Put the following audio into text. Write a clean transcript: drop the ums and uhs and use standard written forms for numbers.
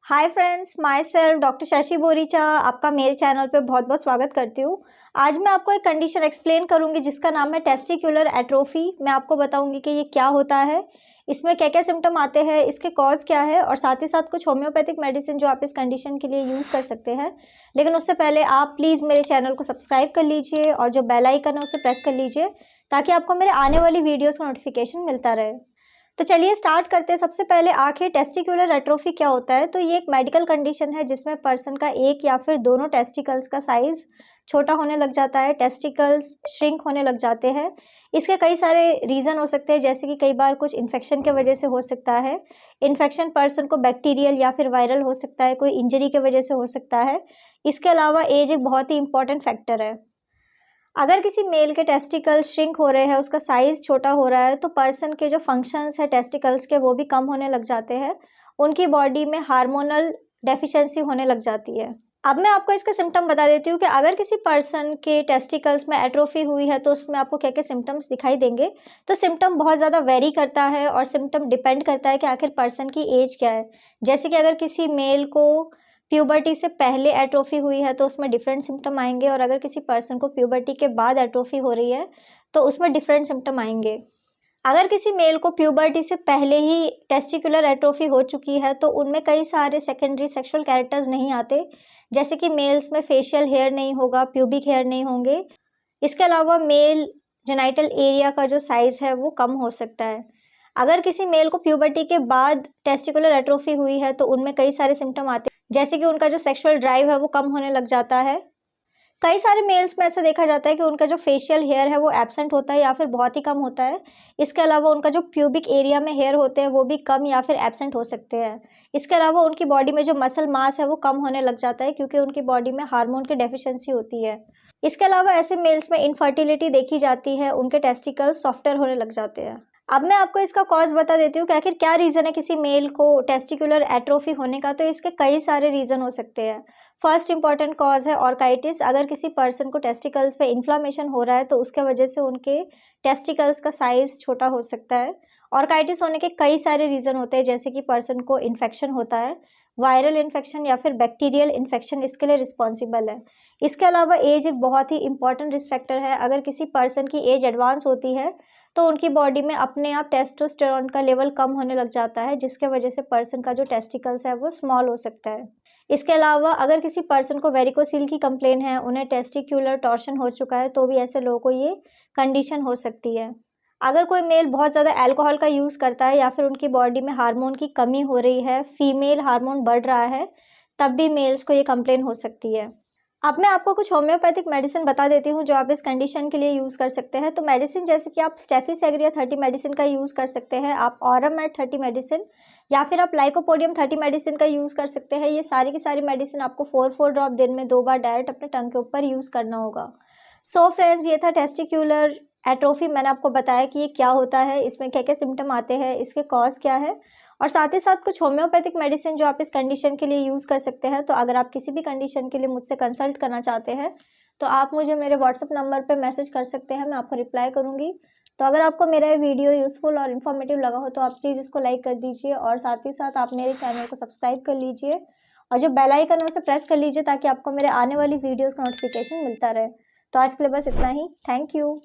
Hi friends, my self doctor Shashi Boricha आपका मेरे channel पे बहुत बहुत स्वागत करती हूँ। आज मैं आपको एक कंडीशन एक्सप्लेन करूँगी जिसका नाम है टेस्टिकुलर एट्रोफी। मैं आपको बताऊँगी कि ये क्या होता है, इसमें क्या क्या सिम्टम आते हैं, इसके कॉज क्या है और साथ ही साथ कुछ होम्योपैथिक मेडिसिन जो आप इस कंडीशन के लिए यूज़ कर सकते हैं। लेकिन उससे पहले आप प्लीज़ मेरे चैनल को सब्सक्राइब कर लीजिए और जो बेल आइकन है उसे प्रेस कर लीजिए ताकि आपको मेरे आने वाली वीडियोज़ का नोटिफिकेशन मिलता रहे। तो चलिए स्टार्ट करते हैं। सबसे पहले आखिर टेस्टिकुलर एट्रोफी क्या होता है। तो ये एक मेडिकल कंडीशन है जिसमें पर्सन का एक या फिर दोनों टेस्टिकल्स का साइज छोटा होने लग जाता है, टेस्टिकल्स श्रिंक होने लग जाते हैं। इसके कई सारे रीज़न हो सकते हैं, जैसे कि कई बार कुछ इन्फेक्शन के वजह से हो सकता है। इन्फेक्शन पर्सन को बैक्टीरियल या फिर वायरल हो सकता है, कोई इंजरी के वजह से हो सकता है। इसके अलावा एज एक बहुत ही इंपॉर्टेंट फैक्टर है। अगर किसी मेल के टेस्टिकल श्रिंक हो रहे हैं, उसका साइज़ छोटा हो रहा है, तो पर्सन के जो फंक्शंस है टेस्टिकल्स के वो भी कम होने लग जाते हैं। उनकी बॉडी में हार्मोनल डेफिशिएंसी होने लग जाती है। अब मैं आपको इसके सिम्टम बता देती हूँ कि अगर किसी पर्सन के टेस्टिकल्स में एट्रोफी हुई है तो उसमें आपको क्या क्या सिम्टम्स दिखाई देंगे। तो सिम्टम बहुत ज़्यादा वेरी करता है और सिम्टम डिपेंड करता है कि आखिर पर्सन की एज क्या है। जैसे कि अगर किसी मेल को प्यूबर्टी से पहले एट्रोफी हुई है तो उसमें डिफरेंट सिम्टम आएंगे, और अगर किसी पर्सन को प्यूबर्टी के बाद एट्रोफी हो रही है तो उसमें डिफरेंट सिम्टम आएंगे। अगर किसी मेल को प्यूबर्टी से पहले ही टेस्टिकुलर एट्रोफी हो चुकी है तो उनमें कई सारे सेकेंडरी सेक्सुअल कैरेक्टर्स नहीं आते, जैसे कि मेल्स में फेशियल हेयर नहीं होगा, प्यूबिक हेयर नहीं होंगे। इसके अलावा मेल जेनाइटल एरिया का जो साइज़ है वो कम हो सकता है। अगर किसी मेल को प्यूबर्टी के बाद टेस्टिकुलर एट्रोफी हुई है तो उनमें कई सारे सिम्टम आते हैं, जैसे कि उनका जो सेक्सुअल ड्राइव है वो कम होने लग जाता है। कई सारे मेल्स में ऐसा देखा जाता है कि उनका जो फेशियल हेयर है वो एब्सेंट होता है या फिर बहुत ही कम होता है। इसके अलावा उनका जो प्यूबिक एरिया में हेयर होते हैं वो भी कम या फिर एब्सेंट हो सकते हैं। इसके अलावा उनकी बॉडी में जो मसल मास है वो कम होने लग जाता है क्योंकि उनकी बॉडी में हार्मोन की डेफिशिएंसी होती है। इसके अलावा ऐसे मेल्स में इनफर्टिलिटी देखी जाती है, उनके टेस्टिकल्स सॉफ्टर होने लग जाते हैं। अब मैं आपको इसका कॉज बता देती हूँ कि आखिर क्या रीज़न है किसी मेल को टेस्टिकुलर एट्रोफी होने का। तो इसके कई सारे रीज़न हो सकते हैं। फर्स्ट इंपॉर्टेंट कॉज है ऑर्काइटिस। अगर किसी पर्सन को टेस्टिकल्स पे इन्फ्लामेशन हो रहा है तो उसके वजह से उनके टेस्टिकल्स का साइज़ छोटा हो सकता है। ऑर्काइटिस होने के कई सारे रीज़न होते हैं, जैसे कि पर्सन को इन्फेक्शन होता है, वायरल इन्फेक्शन या फिर बैक्टीरियल इन्फेक्शन इसके लिए रिस्पॉन्सिबल है। इसके अलावा एज एक बहुत ही इंपॉर्टेंट रिस्क फैक्टर है। अगर किसी पर्सन की एज एडवांस होती है तो उनकी बॉडी में अपने आप टेस्टोस्टेरोन का लेवल कम होने लग जाता है, जिसके वजह से पर्सन का जो टेस्टिकल्स है वो स्मॉल हो सकता है। इसके अलावा अगर किसी पर्सन को वेरिकोसील की कंप्लेन है, उन्हें टेस्टिकुलर टॉर्शन हो चुका है, तो भी ऐसे लोगों को ये कंडीशन हो सकती है। अगर कोई मेल बहुत ज़्यादा अल्कोहल का यूज़ करता है या फिर उनकी बॉडी में हार्मोन की कमी हो रही है, फीमेल हार्मोन बढ़ रहा है, तब भी मेल्स को ये कंप्लेन हो सकती है। अब मैं आपको कुछ होम्योपैथिक मेडिसिन बता देती हूँ जो आप इस कंडीशन के लिए यूज़ कर सकते हैं। तो मेडिसिन जैसे कि आप स्टेफिसेग्रिया 30 मेडिसिन का यूज़ कर सकते हैं, आप ऑरमेट 30 मेडिसिन या फिर आप लाइकोपोडियम 30 मेडिसिन का यूज़ कर सकते हैं। ये सारी की सारी मेडिसिन आपको 4 ड्रॉप दिन में 2 बार डायरेक्ट अपने टंग के ऊपर यूज़ करना होगा। सो फ्रेंड्स, ये था टेस्टिकुलर एट्रोफी। मैंने आपको बताया कि ये क्या होता है, इसमें क्या क्या सिम्टम आते हैं, इसके कॉज क्या है, और साथ ही साथ कुछ होम्योपैथिक मेडिसिन जो आप इस कंडीशन के लिए यूज़ कर सकते हैं। तो अगर आप किसी भी कंडीशन के लिए मुझसे कंसल्ट करना चाहते हैं तो आप मुझे मेरे व्हाट्सएप नंबर पे मैसेज कर सकते हैं, मैं आपको रिप्लाई करूँगी। तो अगर आपको मेरा ये वीडियो यूज़फुल और इन्फॉर्मेटिव लगा हो तो आप प्लीज़ इसको लाइक कर दीजिए और साथ ही साथ आप मेरे चैनल को सब्सक्राइब कर लीजिए और जो बेल आइकन है उसे प्रेस कर लीजिए ताकि आपको मेरे आने वाली वीडियोज़ का नोटिफिकेशन मिलता रहे। तो आज के लिए बस इतना ही। Thank you.